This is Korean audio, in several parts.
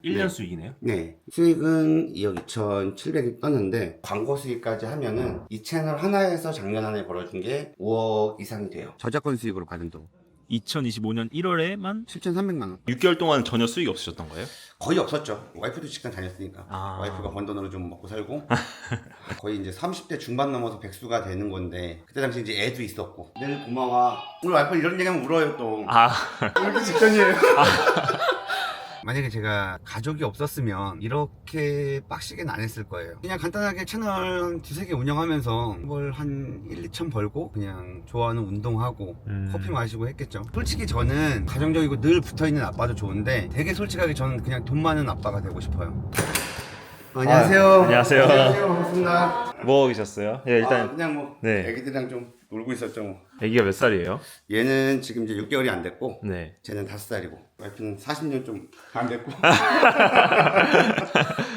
1년 네. 수익이네요. 네, 수익은 2억 2,700이 떴는데 광고 수익까지 하면은 이 채널 하나에서 작년 안에 벌어준 게 5억 이상이 돼요. 저작권 수익으로 받은 돈 2025년 1월에만 7,300만 원. 6개월 동안 전혀 수익이 없으셨던 거예요? 거의 없었죠. 와이프도 직장 다녔으니까. 아. 와이프가 번 돈으로 좀 먹고 살고. 거의 이제 30대 중반 넘어서 백수가 되는 건데 그때 당시 이제 애도 있었고. 늘 고마워. 오늘 와이프 이런 얘기하면 울어요 또. 아, 울기 직전이에요. 만약에 제가 가족이 없었으면 이렇게 빡시게는 안 했을 거예요. 그냥 간단하게 채널 두세 개 운영하면서 뭘 한 1, 2천 벌고 그냥 좋아하는 운동하고 커피 마시고 했겠죠. 솔직히 저는 가정적이고 늘 붙어있는 아빠도 좋은데 되게 솔직하게 저는 그냥 돈 많은 아빠가 되고 싶어요. 안녕하세요. 안녕하세요. 안녕하세요. 반갑습니다. 뭐 계셨어요? 예, 일단 그냥 뭐 네. 애기들이랑 좀 놀고 있었죠. 뭐. 아기가 몇 살이에요? 얘는 지금 이제 6개월이 안 됐고 네. 쟤는 5살이고 와이프는 40년 좀 안 됐고.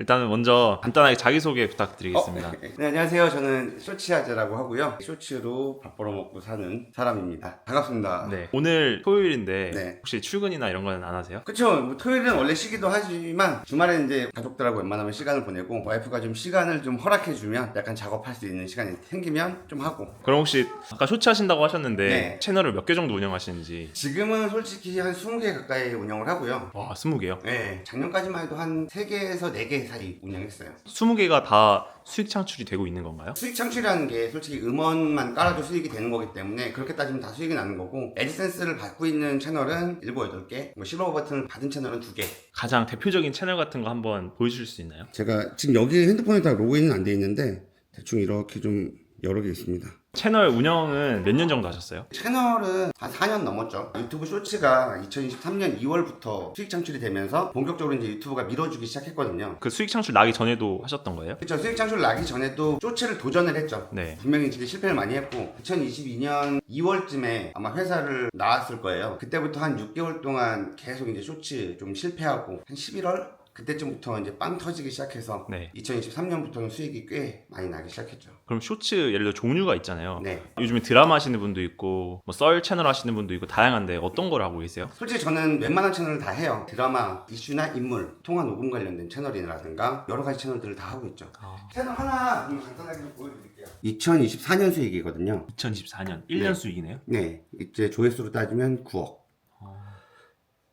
일단은 먼저 간단하게 자기소개 부탁드리겠습니다. 네, 안녕하세요. 저는 쇼츠아재라고 하고요. 쇼츠로 밥 벌어먹고 사는 사람입니다. 반갑습니다. 네. 오늘 토요일인데 네. 혹시 출근이나 이런 거는 안 하세요? 그쵸. 뭐 토요일은 원래 쉬기도 하지만 주말에 이제 가족들하고 웬만하면 시간을 보내고 와이프가 좀 시간을 좀 허락해주면 약간 작업할 수 있는 시간이 생기면 좀 하고. 그럼 혹시 아까 쇼츠 하신다고 하셨는데 네. 채널을 몇 개 정도 운영하시는지. 지금은 솔직히 한 20개 가까이 운영을 하고요. 와, 20개요? 네, 작년까지만 해도 한 3개에서 4개 사이 운영했어요. 20개가 다 수익 창출이 되고 있는 건가요? 수익 창출이라는 게 솔직히 음원만 깔아도 수익이 되는 거기 때문에 그렇게 따지면 다 수익이 나는 거고 애드센스를 받고 있는 채널은 7, 8개 뭐 실버 버튼을 받은 채널은 2개. 가장 대표적인 채널 같은 거 한번 보여주실 수 있나요? 제가 지금 여기 핸드폰에 다 로그인은 안 돼 있는데 대충 이렇게 좀 여러 개 있습니다. 채널 운영은 몇 년 정도 하셨어요? 채널은 한 4년 넘었죠. 유튜브 쇼츠가 2023년 2월부터 수익 창출이 되면서 본격적으로 이제 유튜브가 밀어주기 시작했거든요. 그 수익 창출 나기 전에도 하셨던 거예요? 그렇죠. 수익 창출 나기 전에도 쇼츠를 도전을 했죠. 네. 분명히 진짜 실패를 많이 했고 2022년 2월쯤에 아마 회사를 나왔을 거예요. 그때부터 한 6개월 동안 계속 이제 쇼츠 좀 실패하고 한 11월 그때쯤부터 이제 빵 터지기 시작해서 네. 2023년부터는 수익이 꽤 많이 나기 시작했죠. 그럼 쇼츠 예를 들어 종류가 있잖아요. 네. 요즘에 드라마 하시는 분도 있고 뭐 썰 채널 하시는 분도 있고 다양한데 어떤 걸 하고 계세요? 솔직히 저는 웬만한 채널을 다 해요. 드라마, 이슈나 인물, 통화 녹음 관련된 채널이라든가 여러 가지 채널들을 다 하고 있죠. 채널 하나 간단하게 좀 보여드릴게요. 2024년 수익이거든요. 2024년 1년 네. 수익이네요. 네, 이제 조회수로 따지면 9억.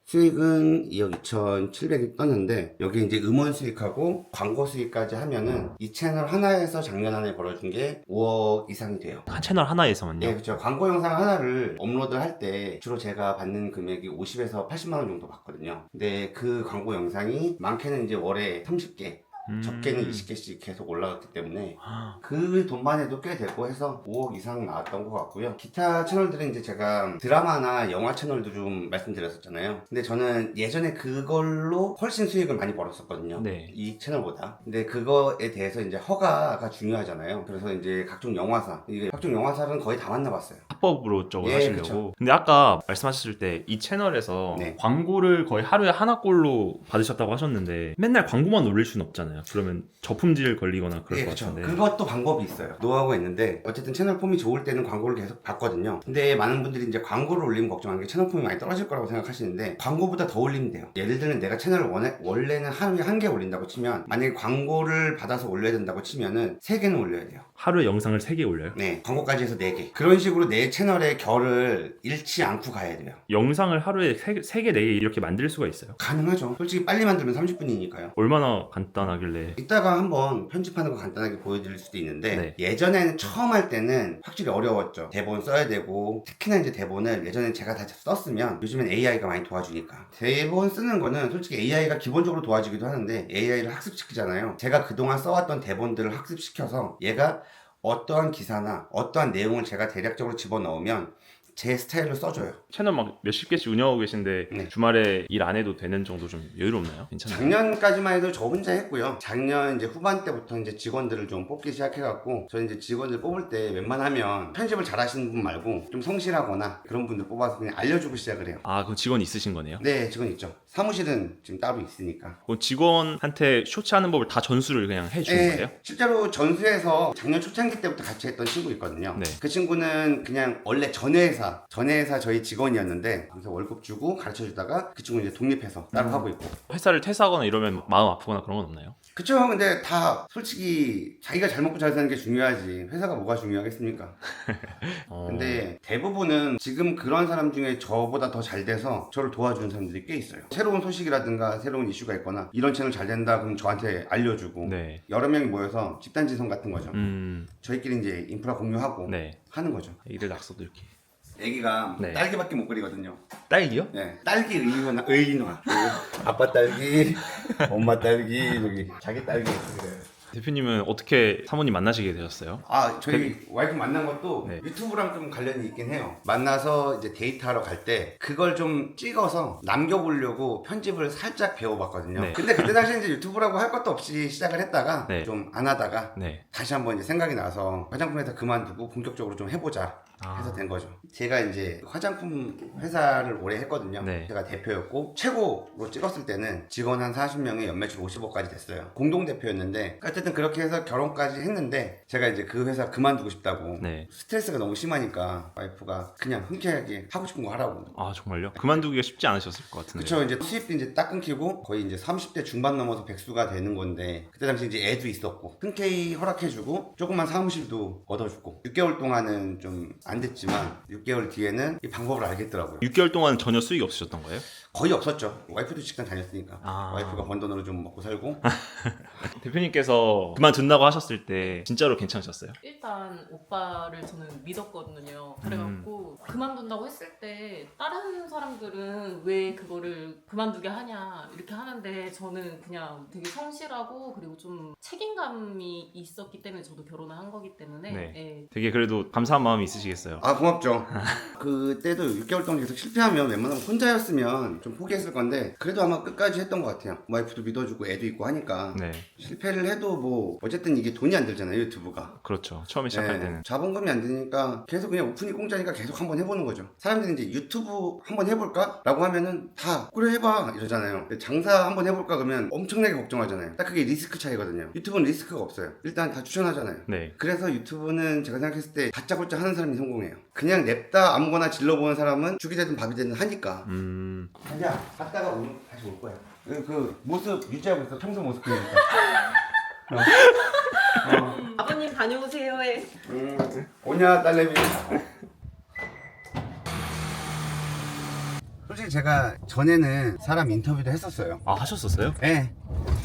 수익은 2억 2,700이 떴는데 여기 이제 음원 수익하고 광고 수익까지 하면은 이 채널 하나에서 작년 안에 벌어준 게 5억 이상이 돼요. 한 채널 하나에서만요? 네, 그렇죠. 광고 영상 하나를 업로드 할 때 주로 제가 받는 금액이 50에서 80만 원 정도 받거든요. 근데 그 광고 영상이 많게는 이제 월에 30개, 적게는 20개씩 계속 올라갔기 때문에 그 돈만 해도 꽤 되고 해서 5억 이상 나왔던 것 같고요. 기타 채널들은 이제 제가 드라마나 영화 채널도 좀 말씀드렸었잖아요. 근데 저는 예전에 그걸로 훨씬 수익을 많이 벌었었거든요. 네. 이 채널보다. 근데 그거에 대해서 이제 허가가 중요하잖아요. 그래서 이제 각종 영화사, 이게 각종 영화사는 거의 다 만나봤어요. 합법으로 쪽을 예, 하시려고. 그쵸. 근데 아까 말씀하셨을 때 이 채널에서 네. 광고를 거의 하루에 하나꼴로 받으셨다고 하셨는데 맨날 광고만 올릴 수는 없잖아요. 그러면 저품질 걸리거나 그럴 예, 것 그쵸. 같은데. 그것도 방법이 있어요. 노하우가 있는데 어쨌든 채널 폼이 좋을 때는 광고를 계속 받거든요. 근데 많은 분들이 이제 광고를 올리면 걱정하는 게 채널 폼이 많이 떨어질 거라고 생각하시는데 광고보다 더 올리면 돼요. 예를 들면 내가 채널을 원래는 하루에 1개 올린다고 치면 만약에 광고를 받아서 올려야 된다고 치면은 3개는 올려야 돼요. 하루에 영상을 3개 올려요? 네, 광고까지 해서 4개. 그런 식으로 내 채널의 결을 잃지 않고 가야 돼요. 영상을 하루에 3개, 4개 이렇게 만들 수가 있어요? 가능하죠. 솔직히 빨리 만들면 30분이니까요. 얼마나 간단하길래. 이따가 한번 편집하는 거 간단하게 보여드릴 수도 있는데 네. 예전에는 처음 할 때는 확실히 어려웠죠. 대본 써야 되고 특히나 이제 대본을 예전에 제가 다 썼으면 요즘엔 AI가 많이 도와주니까 대본 쓰는 거는 솔직히 AI가 기본적으로 도와주기도 하는데 AI를 학습시키잖아요. 제가 그동안 써왔던 대본들을 학습시켜서 얘가 어떠한 기사나 어떠한 내용을 제가 대략적으로 집어넣으면 제 스타일로 써줘요. 채널 막 몇십 개씩 운영하고 계신데 네. 주말에 일 안 해도 되는 정도 좀 여유롭나요? 괜찮나요? 작년까지만 해도 저 혼자 했고요. 작년 이제 후반 때부터 이제 직원들을 좀 뽑기 시작해갖고 저는 이제 직원들 뽑을 때 웬만하면 편집을 잘하시는 분 말고 좀 성실하거나 그런 분들 뽑아서 그냥 알려주고 시작을 해요. 아, 그럼 직원 있으신 거네요? 네, 직원 있죠. 사무실은 지금 따로 있으니까. 그 직원한테 쇼츠하는 법을 다 전수를 그냥 해주는 거예요? 실제로 전수해서 작년 초창기 때부터 같이 했던 친구 있거든요. 네. 그 친구는 그냥 원래 전 회사 회사, 전에 회사 저희 직원이었는데 거기서 월급 주고 가르쳐주다가 그 친구 이제 독립해서 따로 하고 있고. 회사를 퇴사하거나 이러면 마음 아프거나 그런 건 없나요? 그쵸. 근데 다 솔직히 자기가 잘 먹고 잘 사는 게 중요하지 회사가 뭐가 중요하겠습니까? 근데 대부분은 지금 그런 사람 중에 저보다 더 잘 돼서 저를 도와주는 사람들이 꽤 있어요. 새로운 소식이라든가 새로운 이슈가 있거나 이런 채널 잘 된다 그럼 저한테 알려주고. 네. 여러 명이 모여서 집단지성 같은 거죠. 음. 저희끼리 이제 인프라 공유하고 네. 하는 거죠. 애기들 낙서도 이렇게. 애기가 네. 딸기밖에 못 그리거든요. 딸기요? 네, 딸기 의인화. 아빠 딸기, 엄마 딸기, 여기 자기 딸기 그래요. 대표님은 어떻게 사모님 만나시게 되셨어요? 아, 저희 와이프 만난 것도 네. 유튜브랑 좀 관련이 있긴 해요. 만나서 이제 데이트하러 갈 때 그걸 좀 찍어서 남겨보려고 편집을 살짝 배워봤거든요. 네. 근데 그때 당시에 이제 유튜브라고 할 것도 없이 시작을 했다가 네. 좀 안 하다가 네. 다시 한번 이제 생각이 나서 화장품 회사 그만두고 본격적으로 좀 해보자 해서 된 거죠. 제가 이제 화장품 회사를 오래 했거든요. 네. 제가 대표였고 최고로 찍었을 때는 직원 한 40명에 연매출 50억까지 됐어요. 공동 대표였는데 어쨌든 그렇게 해서 결혼까지 했는데 제가 이제 그 회사 그만두고 싶다고 네. 스트레스가 너무 심하니까 와이프가 그냥 흔쾌하게 하고 싶은 거 하라고. 아 정말요? 그만두기가 쉽지 않으셨을 것 같은데. 그쵸. 이제 수입도 이제 딱 끊기고 거의 이제 30대 중반 넘어서 백수가 되는 건데 그때 당시 이제 애도 있었고 흔쾌히 허락해주고 조그만 사무실도 얻어주고 6개월 동안은 좀 안 됐지만 6개월 뒤에는 이 방법을 알겠더라고요. 6개월 동안 전혀 수익이 없으셨던 거예요? 거의 없었죠. 와이프도 직장 다녔으니까. 아. 와이프가 번 돈으로 좀 먹고 살고. 대표님께서 그만둔다고 하셨을 때 진짜로 괜찮으셨어요? 일단 오빠를 저는 믿었거든요. 그래갖고 그만둔다고 했을 때 다른 사람들은 왜 그거를 그만두게 하냐 이렇게 하는데 저는 그냥 되게 성실하고 그리고 좀 책임감이 있었기 때문에 저도 결혼을 한 거기 때문에 네. 예. 되게 그래도 감사한 마음이 있으시겠어요? 아, 고맙죠. 그때도 6개월 동안 계속 실패하면 웬만하면 혼자였으면 좀 포기했을 건데 그래도 아마 끝까지 했던 것 같아요. 와이프도 믿어주고 애도 있고 하니까. 네. 실패를 해도 뭐 어쨌든 이게 돈이 안 들잖아요, 유튜브가. 그렇죠. 처음에 시작할 네, 때는. 자본금이 안 되니까 계속 그냥 오픈이 공짜니까 계속 한번 해보는 거죠. 사람들이 이제 유튜브 한번 해볼까? 라고 하면은 다 그래 해봐 이러잖아요. 근데 장사 한번 해볼까 그러면 엄청나게 걱정하잖아요. 딱 그게 리스크 차이거든요. 유튜브는 리스크가 없어요. 일단 다 추천하잖아요. 네. 그래서 유튜브는 제가 생각했을 때 다짜고짜 하는 사람이 성공해요. 그냥 냅다 아무거나 질러보는 사람은 죽이 되든 밥이 되든 하니까. 자기야, 갔다가 오늘 다시 올 거야. 그 모습 유지하고 있어. 평소 모습 그러니까. 아버님 다녀오세요 해. 오냐 딸내미. 솔직히 제가 전에는 사람 인터뷰도 했었어요. 아 하셨었어요? 네.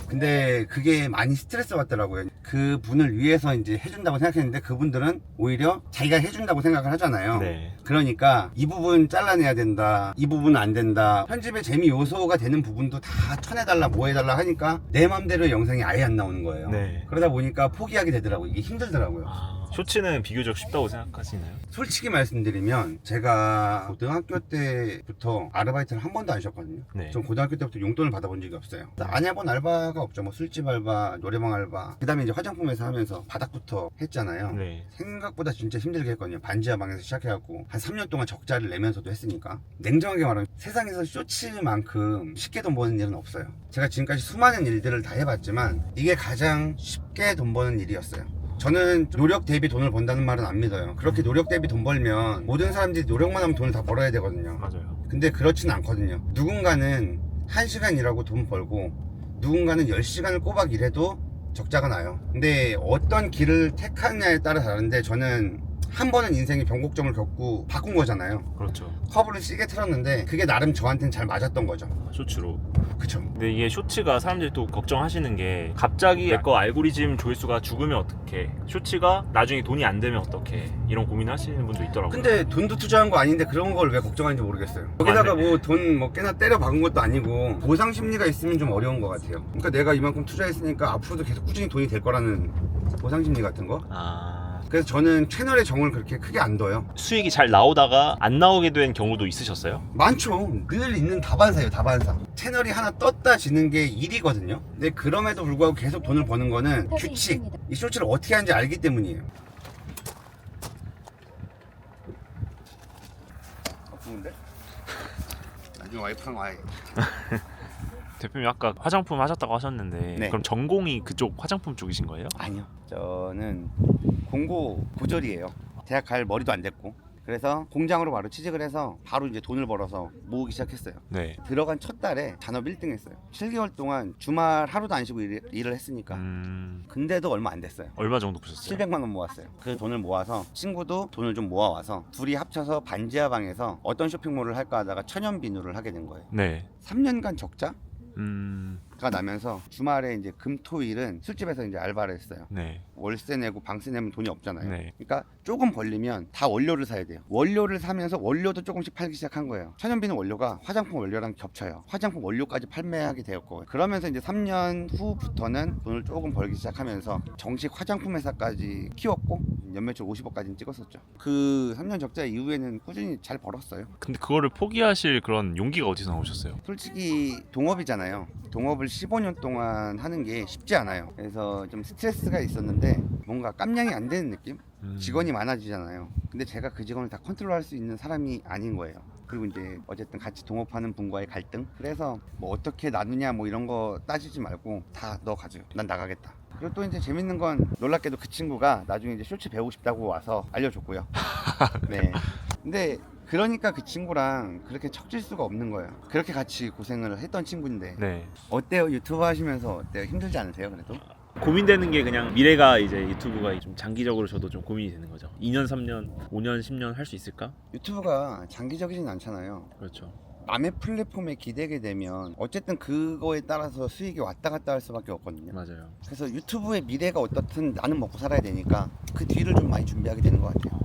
근데 그게 많이 스트레스 받더라고요. 그 분을 위해서 이제 해준다고 생각했는데 그분들은 오히려 자기가 해준다고 생각을 하잖아요. 네. 그러니까 이 부분 잘라내야 된다, 이 부분은 안 된다, 편집의 재미 요소가 되는 부분도 다 쳐내달라 뭐 해달라 하니까 내 맘대로 영상이 아예 안 나오는 거예요. 네. 그러다 보니까 포기하게 되더라고요. 이게 힘들더라고요. 쇼츠는 비교적 쉽다고 생각하시나요? 솔직히 말씀드리면 제가 고등학교 때부터 아르바이트를 한 번도 안 쉬었거든요. 네. 전 고등학교 때부터 용돈을 받아본 적이 없어요. 안 해본 알바가 없죠. 뭐 술집 알바, 노래방 알바. 그 다음에 이제 화장품 회사 하면서 바닥부터 했잖아요. 네. 생각보다 진짜 힘들게 했거든요. 반지하방에서 시작해갖고 한 3년 동안 적자를 내면서도 했으니까. 냉정하게 말하면 세상에서 쇼츠만큼 쉽게 돈 버는 일은 없어요. 제가 지금까지 수많은 일들을 다 해봤지만 이게 가장 쉽게 돈 버는 일이었어요. 저는 노력 대비 돈을 번다는 말은 안 믿어요. 그렇게 노력 대비 돈 벌면 모든 사람들이 노력만 하면 돈을 다 벌어야 되거든요. 맞아요. 근데 그렇진 않거든요. 누군가는 1시간 일하고 돈 벌고 누군가는 10시간을 꼬박 일해도 적자가 나요. 근데 어떤 길을 택하느냐에 따라 다른데 저는 한 번은 인생의 변곡점을 겪고 바꾼 거잖아요. 그렇죠. 커브를 세게 틀었는데 그게 나름 저한테는 잘 맞았던 거죠. 쇼츠로. 그쵸. 근데 이게 쇼츠가 사람들이 또 걱정하시는 게 갑자기 내 거 알고리즘 조회수가 죽으면 어떡해, 쇼츠가 나중에 돈이 안 되면 어떡해, 이런 고민 하시는 분도 있더라고요. 근데 돈도 투자한 거 아닌데 그런 걸 왜 걱정하는지 모르겠어요. 거기다가 뭐 돈 뭐 꽤나 때려 박은 것도 아니고 보상 심리가 있으면 좀 어려운 것 같아요. 그러니까 내가 이만큼 투자했으니까 앞으로도 계속 꾸준히 돈이 될 거라는 보상 심리 같은 거. 그래서 저는 채널의 정을 그렇게 크게 안 둬요. 수익이 잘 나오다가 안 나오게 된 경우도 있으셨어요? 많죠. 늘 있는 다반사예요, 다반사. 채널이 하나 떴다 지는 게 일이거든요. 근데 그럼에도 불구하고 계속 돈을 버는 거는 규칙. 이 쇼츠를 어떻게 하는지 알기 때문이에요. 아픈데? 나중에 와이프랑 와야겠다. 대표님 아까 화장품 하셨다고 하셨는데 네. 그럼 전공이 그쪽 화장품 쪽이신 거예요? 아니요. 저는 공고 고졸이에요. 대학 갈 머리도 안 됐고. 그래서 공장으로 바로 취직을 해서 바로 이제 돈을 벌어서 모으기 시작했어요. 네. 들어간 첫 달에 잔업 1등 했어요. 7개월 동안 주말 하루도 안 쉬고 일을 했으니까. 근데도 얼마 안 됐어요. 얼마 정도 보셨어요? 700만 원 모았어요. 그 돈을 모아서 친구도 돈을 좀 모아와서 둘이 합쳐서 반지하 방에서 어떤 쇼핑몰을 할까 하다가 천연비누를 하게 된 거예요. 네. 3년간 적자? 음. 가 나면서 주말에 이제 금토일은 술집에서 이제 알바를 했어요. 네. 월세 내고 방세 내면 돈이 없잖아요. 네. 그러니까 조금 벌리면 다 원료를 사야 돼요. 원료를 사면서 원료도 조금씩 팔기 시작한 거예요. 천연비누 원료가 화장품 원료랑 겹쳐요. 화장품 원료까지 판매하게 되었고, 그러면서 이제 3년 후부터는 돈을 조금 벌기 시작하면서 정식 화장품 회사까지 키웠고 연매출 50억까지는 찍었었죠. 그 3년 적자 이후에는 꾸준히 잘 벌었어요. 근데 그거를 포기하실 그런 용기가 어디서 나오셨어요? 솔직히 동업이잖아요. 동업을 15년 동안 하는 게 쉽지 않아요. 그래서 좀 스트레스가 있었는데 뭔가 깜냥이 안 되는 느낌? 직원이 많아지잖아요. 근데 제가 그 직원을 다 컨트롤할 수 있는 사람이 아닌 거예요. 그리고 이제 어쨌든 같이 동업하는 분과의 갈등? 그래서 뭐 어떻게 나누냐 뭐 이런 거 따지지 말고 다 너 가져. 난 나가겠다. 그리고 또 이제 재밌는 건 놀랍게도 그 친구가 나중에 이제 쇼츠 배우고 싶다고 와서 알려줬고요. 네. 근데 그러니까 그 친구랑 그렇게 척질 수가 없는 거예요. 그렇게 같이 고생을 했던 친구인데. 네. 어때요? 유튜브 하시면서 어때요? 힘들지 않으세요? 그래도? 고민되는 게 그냥 미래가 이제 유튜브가 좀 장기적으로 저도 좀 고민이 되는 거죠. 2년, 3년, 5년, 10년 할 수 있을까? 유튜브가 장기적이진 않잖아요. 그렇죠. 남의 플랫폼에 기대게 되면 어쨌든 그거에 따라서 수익이 왔다 갔다 할 수밖에 없거든요. 맞아요. 그래서 유튜브의 미래가 어떻든 나는 먹고 살아야 되니까 그 뒤를 좀 많이 준비하게 되는 것 같아요.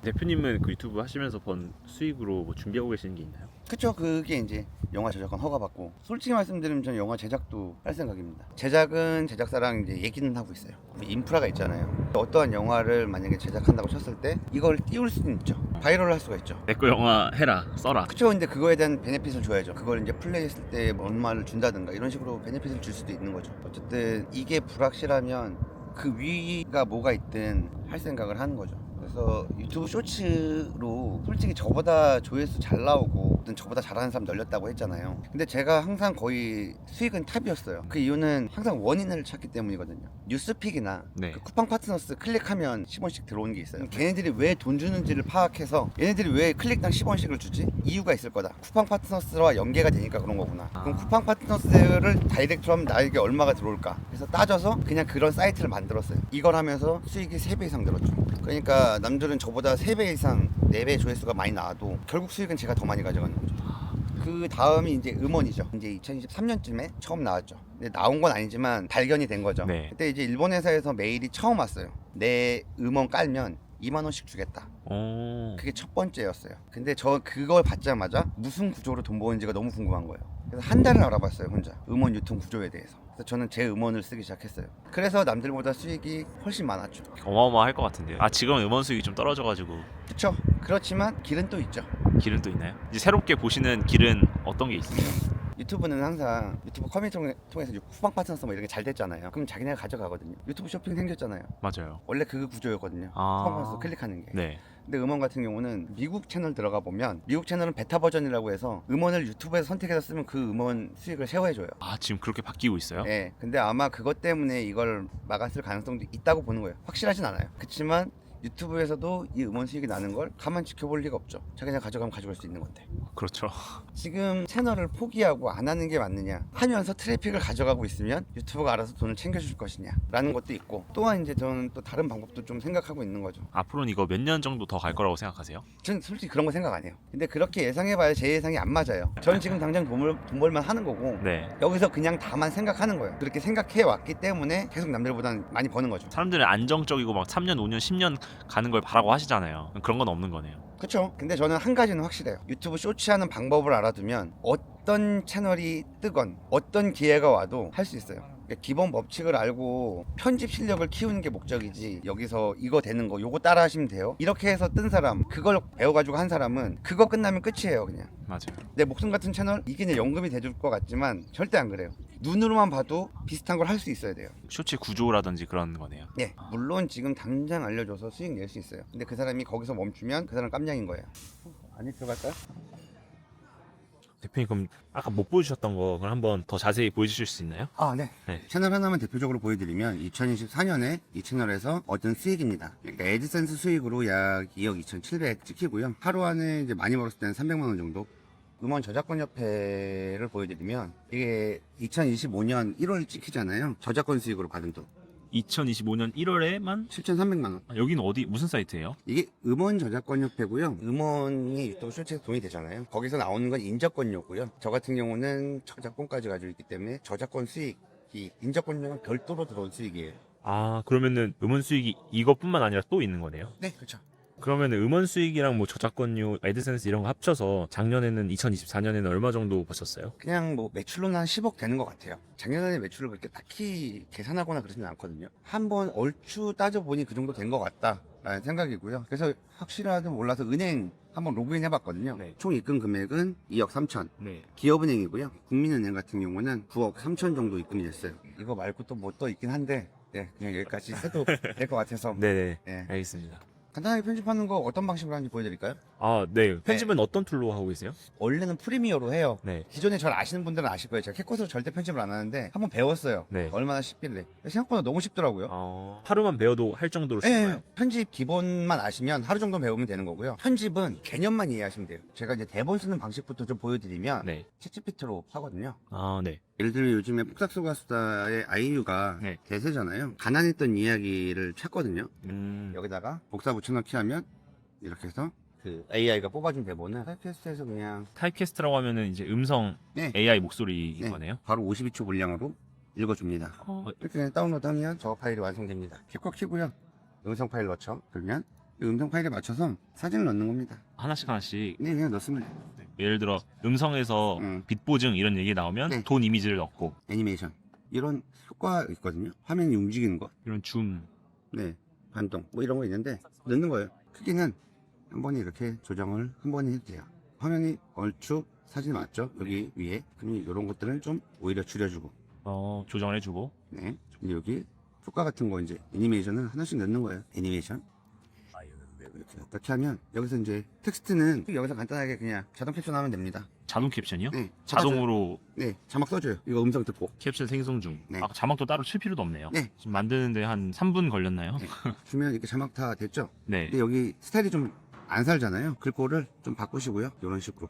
대표님은 그 유튜브 하시면서 번 수익으로 뭐 준비하고 계시는 게 있나요? 그쵸. 그게 이제 영화 제작권 허가받고, 솔직히 말씀드리면 저는 영화 제작도 할 생각입니다. 제작은 제작사랑 이제 얘기는 하고 있어요. 인프라가 있잖아요. 어떠한 영화를 만약에 제작한다고 쳤을 때 이걸 띄울 수는 있죠. 바이럴을 할 수가 있죠. 내 거 영화 해라, 써라. 그쵸. 근데 그거에 대한 베네핏을 줘야죠. 그걸 이제 플레이했을 때 얼마를 준다든가 이런 식으로 베네핏을 줄 수도 있는 거죠. 어쨌든 이게 불확실하면 그 위가 뭐가 있든 할 생각을 하는 거죠. 그래서 유튜브 쇼츠로 솔직히 저보다 조회수 잘 나오고 저보다 잘하는 사람 널렸다고 했잖아요. 근데 제가 항상 거의 수익은 탑이었어요. 그 이유는 항상 원인을 찾기 때문이거든요. 뉴스픽이나 네. 그 쿠팡 파트너스 클릭하면 10원씩 들어오는 게 있어요. 걔네들이 왜 돈 주는지를 파악해서 얘네들이 왜 클릭당 10원씩을 주지? 이유가 있을 거다. 쿠팡 파트너스와 연계가 되니까 그런 거구나. 그럼 쿠팡 파트너스를 다이렉트로 하면 나에게 얼마가 들어올까? 그래서 따져서 그냥 그런 사이트를 만들었어요. 이걸 하면서 수익이 3배 이상 늘었죠. 그러니까 남들은 저보다 3배 이상 4배 조회수가 많이 나와도 결국 수익은 제가 더 많이 가져가는 거죠. 그 다음이 이제 음원이죠. 이제 2023년쯤에 처음 나왔죠. 근데 나온 건 아니지만 발견이 된 거죠. 네. 그때 이제 일본 회사에서 메일이 처음 왔어요. 내 음원 깔면 2만 원씩 주겠다. 오. 그게 첫 번째였어요. 근데 저 그걸 받자마자 무슨 구조로 돈 버는지가 너무 궁금한 거예요. 그래서 한 달을 알아봤어요, 혼자. 음원 유통 구조에 대해서. 그래서 저는 제 음원을 쓰기 시작했어요. 그래서 남들보다 수익이 훨씬 많았죠. 어마어마할 것 같은데요. 아, 지금은 음원 수익이 좀 떨어져가지고 그쵸? 그렇지만 길은 또 있죠. 길은 또 있나요? 이제 새롭게 보시는 길은 어떤 게 있으세요? 유튜브는 항상 유튜브 커뮤니티 통해서 쿠팡 파트너스 뭐 이렇게 잘 됐잖아요. 그럼 자기네가 가져가거든요. 유튜브 쇼핑 생겼잖아요. 맞아요. 원래 그 구조였거든요. 아. 쿠팡 파트너스 클릭하는 게. 네. 근데 음원 같은 경우는 미국 채널 들어가 보면 미국 채널은 베타 버전이라고 해서 음원을 유튜브에서 선택해서 쓰면 그 음원 수익을 쉐어해줘요. 아, 지금 그렇게 바뀌고 있어요? 네. 근데 아마 그것 때문에 이걸 막았을 가능성도 있다고 보는 거예요. 확실하진 않아요. 그렇지만 유튜브에서도 이 음원 수익이 나는 걸 가만 지켜볼 리가 없죠. 자기가 가져가면 가져갈 수 있는 건데. 그렇죠. 지금 채널을 포기하고 안 하는 게 맞느냐, 하면서 트래픽을 가져가고 있으면 유튜브가 알아서 돈을 챙겨줄 것이냐 라는 것도 있고, 또한 이제 저는 또 다른 방법도 좀 생각하고 있는 거죠. 앞으로는 이거 몇 년 정도 더 갈 거라고 생각하세요? 저는 솔직히 그런 거 생각 안 해요. 근데 그렇게 예상해봐야 제 예상이 안 맞아요. 저는 지금 당장 돈 벌만 하는 거고, 네. 여기서 그냥 다만 생각하는 거예요. 그렇게 생각해 왔기 때문에 계속 남들보다는 많이 버는 거죠. 사람들은 안정적이고 막 3년, 5년, 10년 가는 걸 바라고 하시잖아요. 그런 건 없는 거네요. 그쵸. 근데 저는 한 가지는 확실해요. 유튜브 쇼츠하는 방법을 알아두면 어떤 채널이 뜨건 어떤 기회가 와도 할 수 있어요. 그러니까 기본 법칙을 알고 편집 실력을 키우는 게 목적이지, 여기서 이거 되는 거 요거 따라 하시면 돼요 이렇게 해서 뜬 사람, 그걸 배워가지고 한 사람은 그거 끝나면 끝이에요. 그냥 맞아요. 내 목숨 같은 채널 이게 내 연금이 돼줄 것 같지만 절대 안 그래요. 눈으로만 봐도 비슷한 걸 할 수 있어야 돼요. 쇼츠 구조라든지 그런 거네요. 예, 물론 지금 당장 알려줘서 수익 낼 수 있어요. 근데 그 사람이 거기서 멈추면 그 사람 깜냥인 거예요. 안에 들어갈까요? 대표님 그럼 아까 못 보여주셨던 거 그럼 한번 더 자세히 보여주실 수 있나요? 네. 네. 채널 하나만 대표적으로 보여드리면 2024년에 이 채널에서 얻은 수익입니다. 그러니까 애드센스 수익으로 약 2억 2,700 찍히고요. 하루 안에 이제 많이 벌었을 때는 300만 원 정도. 음원 저작권 협회를 보여드리면 이게 2025년 1월 찍히잖아요. 저작권 수익으로 받은 돈 2025년 1월에만 7,300만 원. 여기는 어디 무슨 사이트예요? 이게 음원 저작권 협회고요. 음원이 유튜브 쇼츠에서 돈이 되잖아요. 거기서 나오는 건 인저권료고요. 저 같은 경우는 저작권까지 가지고 있기 때문에 저작권 수익이 인저권료는 별도로 들어온 수익이에요. 아 그러면은 음원 수익이 이것뿐만 아니라 또 있는 거네요? 네, 그렇죠. 그러면 음원 수익이랑 뭐 저작권료, 애드센스 이런 거 합쳐서 작년에는 2024년에는 얼마 정도 버셨어요? 그냥 뭐 매출로는 한 10억 되는 것 같아요. 작년에 매출을 그렇게 딱히 계산하거나 그러지는 않거든요. 한번 얼추 따져보니 그 정도 된 것 같다라는 생각이고요. 그래서 확실하든 몰라서 은행 한번 로그인 해봤거든요. 네. 총 입금 금액은 2억 3천. 네. 기업은행이고요. 국민은행 같은 경우는 9억 3천 정도 입금이 됐어요. 이거 말고 또 뭐 또 있긴 한데, 네, 그냥 여기까지 해도 될 것 같아서. 네네. 네. 알겠습니다. 간단하게 편집하는 거 어떤 방식으로 하는지 보여드릴까요? 아, 네. 편집은 어떤 툴로 하고 계세요? 원래는 프리미어로 해요. 네. 기존에 저를 아시는 분들은 아실 거예요. 제가 캡컷으로 절대 편집을 안 하는데 한번 배웠어요. 네. 얼마나 쉽길래. 생각보다 너무 쉽더라고요. 하루만 배워도 할 정도로 쉽나요? 네, 편집 기본만 아시면 하루 정도 배우면 되는 거고요. 편집은 개념만 이해하시면 돼요. 제가 이제 대본 쓰는 방식부터 좀 보여드리면 네. 챗GPT로 하거든요. 아, 네. 예를 들면 요즘에 폭삭소가수다의 아이유가 네. 대세잖아요. 가난했던 이야기를 찾거든요. 음. 여기다가 복사 붙여넣기 하면 이렇게 해서 그 AI가 뽑아준 대본을 타이캐스트에서 그냥 타입캐스트라고 하면은 이제 음성 네. AI 목소리인 네, 거네요. 바로 52초 분량으로 읽어줍니다. 이렇게 그냥 다운로드하면 저 파일이 완성됩니다. 캡컷 키고요. 음성 파일 넣죠. 그러면 이 음성 파일에 맞춰서 사진을 넣는 겁니다. 하나씩 하나씩. 네, 그냥 넣습니다. 예를 들어 음성에서 빛 보증 이런 얘기 나오면 네. 돈 이미지를 넣고 애니메이션 이런 효과 있거든요. 화면이 움직이는 거, 이런 줌. 네, 반동 뭐 이런 거 있는데 넣는 거예요. 크기는 한 번에 이렇게 조정을 한 번에 해도 돼요. 화면이 얼추 사진 맞죠? 여기 위에. 그럼 이런 것들은 좀 오히려 줄여주고, 조정을 해주고. 네. 근데 여기 효과 같은 거 이제 애니메이션을 하나씩 넣는 거예요. 애니메이션. 이렇게 하면 여기서 이제 텍스트는 여기서 간단하게 그냥 자동 캡션하면 됩니다. 자동 캡션이요? 네, 자동으로 네, 자막 써줘요. 이거 음성 듣고. 캡션 생성 중. 네. 아, 자막도 따로 칠 필요도 없네요. 네. 지금 만드는데 한 3분 걸렸나요? 네. 주면 이렇게 자막 다 됐죠? 네. 근데 여기 스타일이 좀 안 살잖아요. 글꼴을 좀 바꾸시고요. 이런 식으로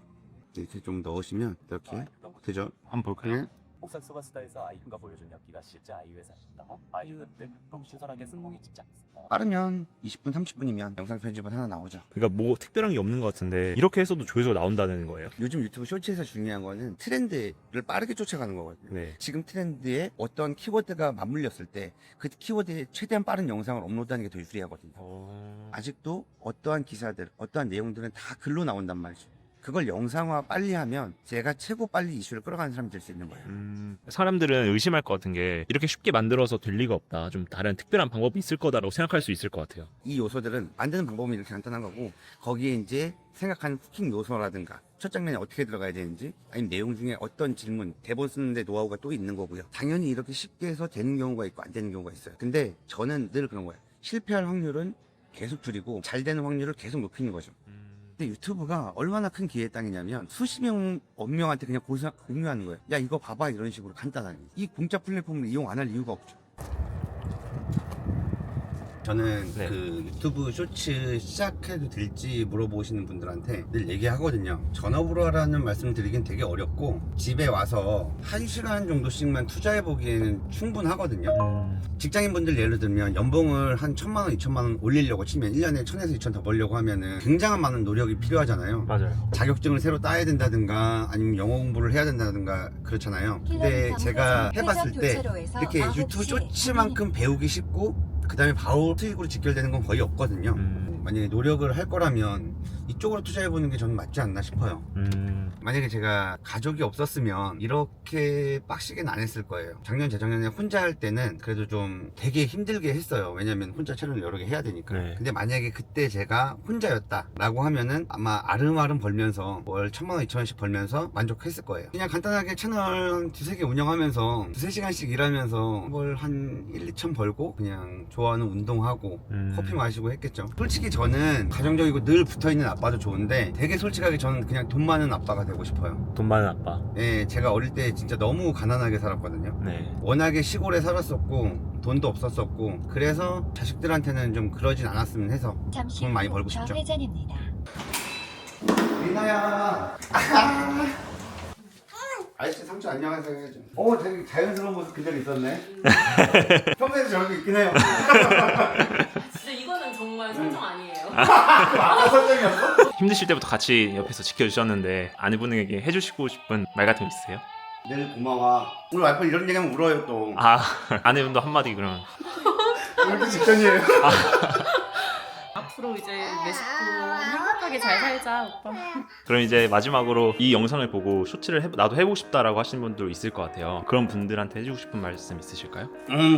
이렇게 좀 넣으시면 이렇게 되죠? 한번 볼까요? 네. 폭삭소가수다에서 아이유가 보여준 엽기가 실제 아이유의 사진이다. 아이유는 늘 신선하게 승공이 찍지 않습니다. 빠르면 20분, 30분이면 영상 편집은 하나 나오죠. 그러니까 뭐 특별한 게 없는 것 같은데 이렇게 해서도 조회수가 나온다는 거예요? 요즘 유튜브 쇼츠에서 중요한 거는 트렌드를 빠르게 쫓아가는 거거든요. 네. 지금 트렌드에 어떤 키워드가 맞물렸을 때 그 키워드에 최대한 빠른 영상을 업로드하는 게 더 유리하거든요. 아직도 어떠한 기사들, 어떠한 내용들은 다 글로 나온단 말이죠. 그걸 영상화 빨리 하면 제가 최고 빨리 이슈를 끌어가는 사람이 될 수 있는 거예요. 사람들은 의심할 것 같은 게 이렇게 쉽게 만들어서 될 리가 없다. 좀 다른 특별한 방법이 있을 거다라고 생각할 수 있을 것 같아요. 이 요소들은 만드는 방법은 이렇게 간단한 거고 거기에 이제 생각하는 후킹 요소라든가 첫 장면에 어떻게 들어가야 되는지 아니면 내용 중에 어떤 질문, 대본 쓰는데 노하우가 또 있는 거고요. 당연히 이렇게 쉽게 해서 되는 경우가 있고 안 되는 경우가 있어요. 근데 저는 늘 그런 거예요. 실패할 확률은 계속 줄이고 잘 되는 확률을 계속 높이는 거죠. 근데 유튜브가 얼마나 큰 기회의 땅이냐면 수십 명한테 그냥 공유하는 거예요. 야 이거 봐봐 이런 식으로 간단하게. 이 공짜 플랫폼을 이용 안 할 이유가 없죠. 저는 네. 그 유튜브 쇼츠 시작해도 될지 물어보시는 분들한테 늘 얘기하거든요. 전업으로 하라는 말씀 드리긴 되게 어렵고 집에 와서 1시간 정도씩만 투자해보기에는 충분하거든요. 직장인분들 예를 들면 연봉을 한 1,000만원, 2,000만원 올리려고 치면 1년에 1,000에서 2,000 더 벌려고 하면은 굉장한 많은 노력이 필요하잖아요. 맞아요. 자격증을 새로 따야 된다든가 아니면 영어 공부를 해야 된다든가 그렇잖아요. 근데 제가 해봤을 때 이렇게 유튜브 쇼츠만큼 배우기 쉽고 그 다음에 바로 수익으로 직결되는 건 거의 없거든요. 만약에 노력을 할 거라면 이쪽으로 투자해보는 게 저는 맞지 않나 싶어요. 만약에 제가 가족이 없었으면 이렇게 빡시게는 안 했을 거예요. 작년, 재작년에 혼자 할 때는 그래도 좀 되게 힘들게 했어요. 왜냐면 혼자 촬영을 여러 개 해야 되니까. 네. 근데 만약에 그때 제가 혼자였다 라고 하면은 아마 아름아름 벌면서 월 1,000만원, 2,000원씩 벌면서 만족했을 거예요. 그냥 간단하게 채널 두세 개 운영하면서 두세 시간씩 일하면서 월 한 1, 2천 벌고 그냥 좋아하는 운동하고 커피 마시고 했겠죠. 솔직히 저는 가정적이고 늘 붙어있는 아빠도 좋은데 되게 솔직하게 저는 그냥 돈 많은 아빠가 되고 싶어요. 돈 많은 아빠. 예, 제가 어릴 때 진짜 너무 가난하게 살았거든요. 네. 워낙에 시골에 살았었고 돈도 없었었고 그래서 자식들한테는 좀 그러진 않았으면 해서 잠시 돈 많이 후 벌고 싶죠. 좌회전입니다. 리나야. 아저씨 삼촌 안녕하세요 해야죠. 되게 자연스러운 모습 그대로 있었네. 평소에도 저렇게 있긴 해요. 진짜 이거는 정말 설정 아니에요. 아까 설정이었어? 힘드실 때부터 같이 옆에서 지켜주셨는데 아내분에게 해주시고 싶은 말 같은 거 있으세요? 늘 고마워. 오늘 와이프 이런 얘기하면 울어요 또. 아 아내분도 한마디 그러면. 울기 직전이에요. 앞으로 이제 내 식구 행복하게 잘 살자 오빠. 그럼 이제 마지막으로 이 영상을 보고 쇼츠를 나도 해보고 싶다라고 하시는 분도 있을 것 같아요. 그런 분들한테 해주고 싶은 말씀 있으실까요?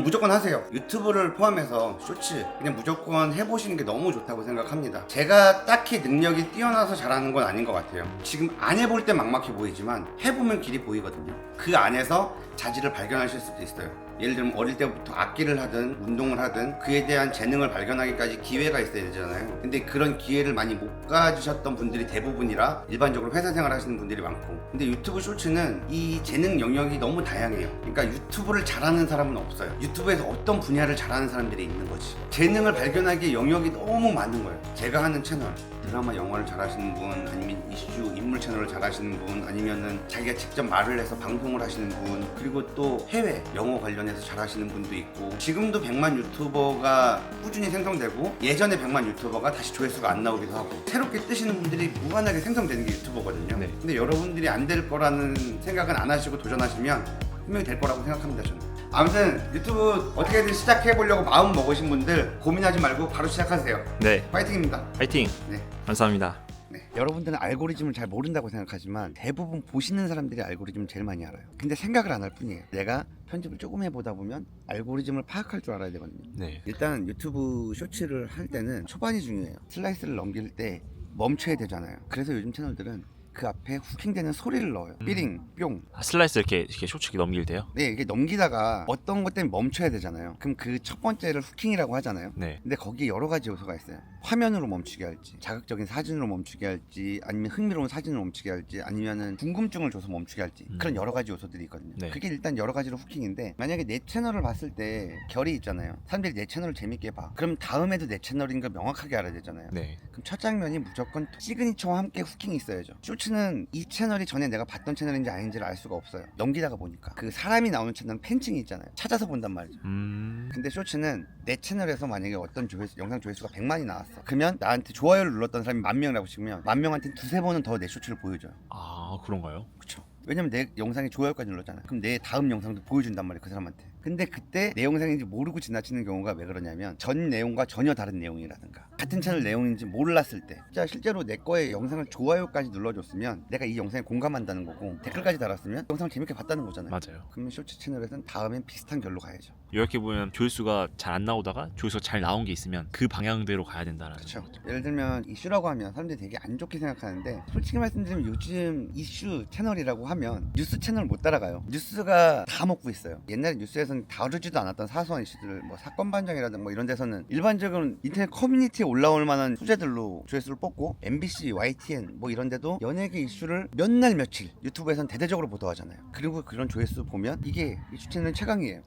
무조건 하세요. 유튜브를 포함해서 쇼츠 그냥 무조건 해보시는 게 너무 좋다고 생각합니다. 제가 딱히 능력이 뛰어나서 잘하는 건 아닌 것 같아요. 지금 안 해볼 때 막막해 보이지만 해보면 길이 보이거든요. 그 안에서 자질을 발견하실 수도 있어요. 예를 들면 어릴 때부터 악기를 하든 운동을 하든 그에 대한 재능을 발견하기까지 기회가 있어야 되잖아요. 근데 그런 기회를 많이 못 가지셨던 분들이 대부분이라 일반적으로 회사 생활 하시는 분들이 많고, 근데 유튜브 쇼츠는 이 재능 영역이 너무 다양해요. 그러니까 유튜브를 잘하는 사람은 없어요. 유튜브에서 어떤 분야를 잘하는 사람들이 있는 거지. 재능을 발견하기에 영역이 너무 많은 거예요. 제가 하는 채널, 드라마 영화를 잘하시는 분, 아니면 이슈 인물 채널을 잘하시는 분, 아니면은 자기가 직접 말을 해서 방송을 하시는 분, 그리고 또 해외 영어 관련해서 잘하시는 분도 있고, 지금도 100만 유튜버가 꾸준히 생성되고 예전에 100만 유튜버가 다시 조회수가 안 나오기도 하고, 새롭게 뜨시는 분들이 무한하게 생성되는 게 유튜버거든요. 네. 근데 여러분들이 안 될 거라는 생각은 안 하시고 도전하시면 분명히 될 거라고 생각합니다. 저는. 아무튼 유튜브 어떻게든 시작해 보려고 마음 먹으신 분들 고민하지 말고 바로 시작하세요. 네, 파이팅입니다. 파이팅. 네. 감사합니다. 네. 여러분들은 알고리즘을 잘 모른다고 생각하지만 대부분 보시는 사람들이 알고리즘을 제일 많이 알아요. 근데 생각을 안 할 뿐이에요. 내가 편집을 조금 해보다 보면 알고리즘을 파악할 줄 알아야 되거든요. 네. 일단 유튜브 쇼츠를 할 때는 초반이 중요해요. 슬라이스를 넘길 때 멈춰야 되잖아요. 그래서 요즘 채널들은 그 앞에 후킹되는 소리를 넣어요. 삐링, 뿅. 슬라이스 이렇게 쇼츠 넘길 때요? 네, 이게 넘기다가 어떤 것 때문에 멈춰야 되잖아요. 그럼 그 첫 번째를 후킹이라고 하잖아요. 네. 근데 거기에 여러 가지 요소가 있어요. 화면으로 멈추게 할지, 자극적인 사진으로 멈추게 할지, 아니면 흥미로운 사진으로 멈추게 할지, 아니면은 궁금증을 줘서 멈추게 할지, 그런 여러 가지 요소들이 있거든요. 네. 그게 일단 여러 가지로 후킹인데, 만약에 내 채널을 봤을 때 결이 있잖아요. 사람들이 내 채널을 재밌게 봐. 그럼 다음에도 내 채널인 걸 명확하게 알아야 되잖아요. 네. 그럼 첫 장면이 무조건 시그니처와 함께 후킹이 있어야죠. 쇼츠는 이 채널이 전에 내가 봤던 채널인지 아닌지를 알 수가 없어요. 넘기다가 보니까 그 사람이 나오는 채널은 팬층이 있잖아요. 찾아서 본단 말이죠. 근데 쇼츠는 내 채널에서 만약에 어떤 영상 조회수가 100만이 나왔어. 그러면 나한테 좋아요를 눌렀던 사람이 10,000명이라고 치면 10,000명한테 두세 번은 더 내 쇼츠를 보여줘요. 아 그런가요? 그쵸? 왜냐면 내 영상에 좋아요까지 눌렀잖아. 그럼 내 다음 영상도 보여준단 말이에요, 그 사람한테. 근데 그때 내 영상인지 모르고 지나치는 경우가 왜 그러냐면 전 내용과 전혀 다른 내용이라든가 같은 채널 내용인지 몰랐을 때, 진짜 실제로 내 거에 영상을 좋아요까지 눌러줬으면 내가 이 영상에 공감한다는 거고, 댓글까지 달았으면 영상을 재밌게 봤다는 거잖아요. 맞아요. 그러면 쇼츠 채널에서는 다음엔 비슷한 결로 가야죠. 이렇게 보면 조회수가 잘 안 나오다가 조회수가 잘 나온 게 있으면 그 방향대로 가야 된다는 그렇죠. 거죠. 예를 들면 이슈라고 하면 사람들이 되게 안 좋게 생각하는데, 솔직히 말씀드리면 요즘 이슈 채널이라고 하면 뉴스 채널 못 따라가요. 뉴스가 다 먹고 있어요. 옛날에 뉴스에서는 다루지도 않았던 사소한 이슈들, 뭐 사건 반장이라든가 뭐 이런 데서는 일반적으로 인터넷 커뮤니티에 올라올 만한 소재들로 조회수를 뽑고, MBC, YTN 뭐 이런 데도 연예계 이슈를 몇 날 며칠 유튜브에서는 대대적으로 보도하잖아요. 그리고 그런 조회수 보면 이게 이슈 채널 최강이에요.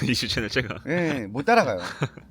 이슈 채널 제가. 예, 못 따라가요.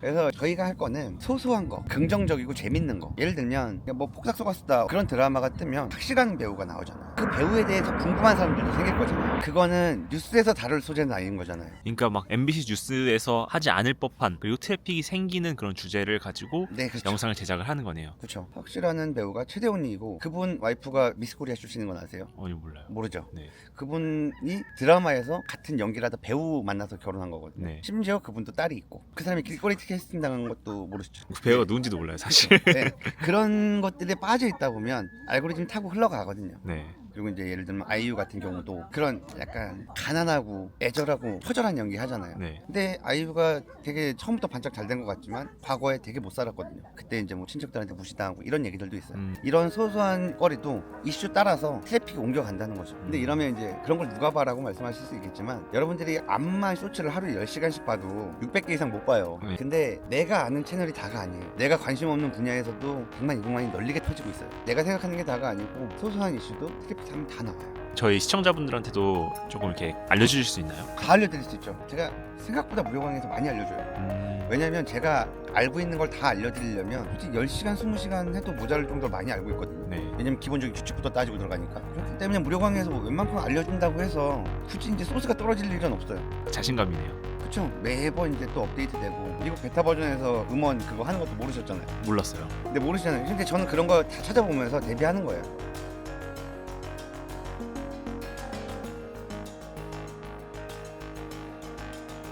그래서 저희가 할 거는 소소한 거, 긍정적이고 재밌는 거. 예를 들면 뭐 폭삭 속았수다 그런 드라마가 뜨면 확실한 배우가 나오잖아요. 그 배우에 대해서 궁금한 사람들도 생길 거잖아요. 그거는 뉴스에서 다룰 소재는 아닌 거잖아요. 그러니까 막 MBC 뉴스에서 하지 않을 법한, 그리고 트래픽이 생기는 그런 주제를 가지고 네, 그렇죠. 영상을 제작을 하는 거네요. 그렇죠. 확실한 배우가 최대훈이고, 그분 와이프가 미스코리아 출신인 건 아세요? 아니 몰라요. 모르죠. 네. 그분이 드라마에서 같은 연기를 하다 배우 만나서 결혼한 거거든요. 네. 심지어 그분도 딸이 있고, 그 사람이 길거리 캐스팅 당한 것도 모르시죠. 그 배우가 누군지도 몰라요 사실. 네, 그런 것들에 빠져 있다 보면 알고리즘 타고 흘러가거든요. 네. 그리고 이제 예를 들면 아이유 같은 경우도 그런 약간 가난하고 애절하고 처절한 연기 하잖아요. 네. 근데 아이유가 되게 처음부터 반짝 잘 된 것 같지만 과거에 되게 못 살았거든요. 그때 이제 뭐 친척들한테 무시당하고 이런 얘기들도 있어요. 이런 소소한 거리도 이슈 따라서 트래픽이 옮겨간다는 거죠. 근데 이러면 이제 그런 걸 누가 봐라고 말씀하실 수 있겠지만 여러분들이 암만 쇼츠를 하루에 10시간씩 봐도 600개 이상 못 봐요. 네. 근데 내가 아는 채널이 다가 아니에요. 내가 관심 없는 분야에서도 100만 200만이 널리게 터지고 있어요. 내가 생각하는 게 다가 아니고 소소한 이슈도 트래픽 하면 다 나와요. 저희 시청자분들한테도 조금 이렇게 알려주실 수 있나요? 다 알려드릴 수 있죠. 제가 생각보다 무료강의에서 많이 알려줘요. 왜냐면 제가 알고 있는 걸 다 알려드리려면 솔직히 10시간 20시간 해도 모자랄 정도로 많이 알고 있거든요. 네. 왜냐면 기본적인 규칙부터 따지고 들어가니까. 그렇기 때문에 무료 강의에서 뭐 웬만큼 알려준다고 해서 굳이 이제 소스가 떨어질 일은 없어요. 자신감이네요. 그쵸? 매번 이제 또 업데이트되고 미국 베타 버전에서 음원 그거 하는 것도 모르셨잖아요. 몰랐어요. 근데 모르시잖아요. 근데 저는 그런 거 다 찾아보면서 대비하는 거예요.